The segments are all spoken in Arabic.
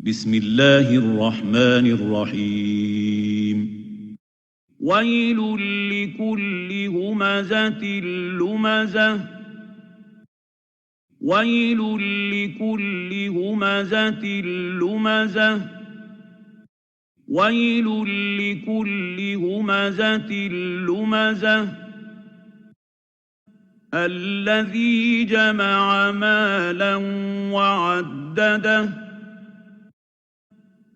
بسم الله الرحمن الرحيم ويل لكل همزة لمزة ويل لكل همزة لمزة ويل لكل همزة لمزة الذي جمع مالا وعدده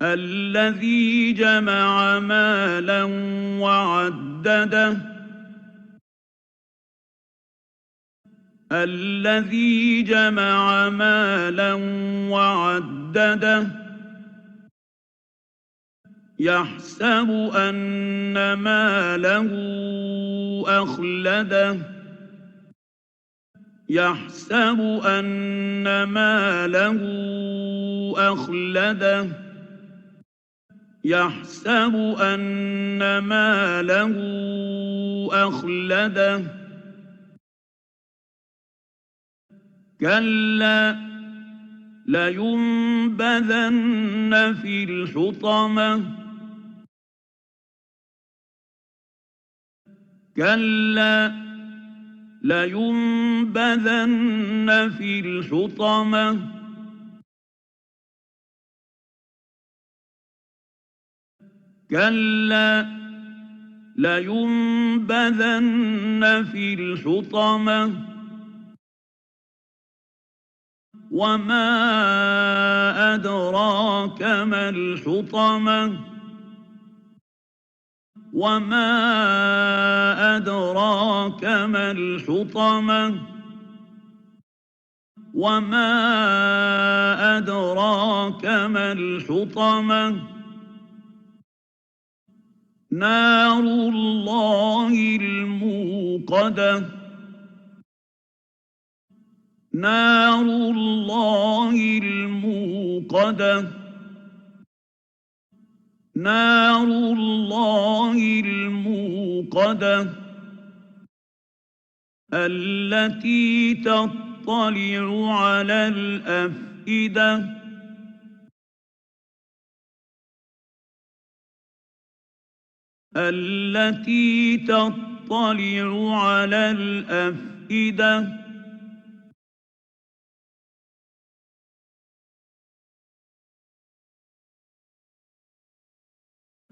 الذي جمع مالا وعدده الذي جمع مالا وعدده يحسب أن ماله أخلده يحسب أن ماله أخلده يحسب أن ماله أخلده كلا لينبذن في الحطمة كلا لينبذن في الحطمة كلا لينبذن في الحطمة وما أدراك ما الحطمة وما أدراك ما الحطمة وما أدراك ما الحطمة نار الله الموقدة نار الله الموقدة نار الله الموقدة التي تطلع على الأفئدة التي تطلع على الأفئدة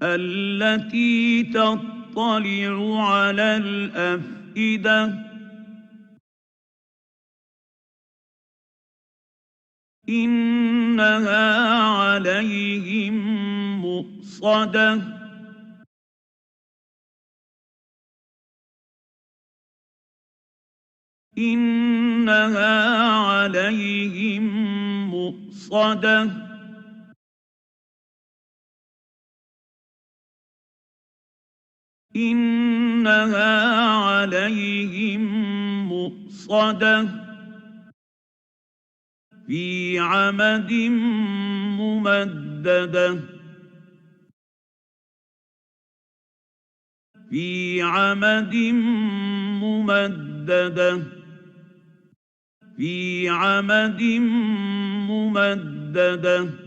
التي تطلع على الأفئدة إنها عليهم مؤصدة إنها عليهم مؤصدة إنها عليهم مؤصدة في عمد ممددة في عمد ممددة في عمد ممددة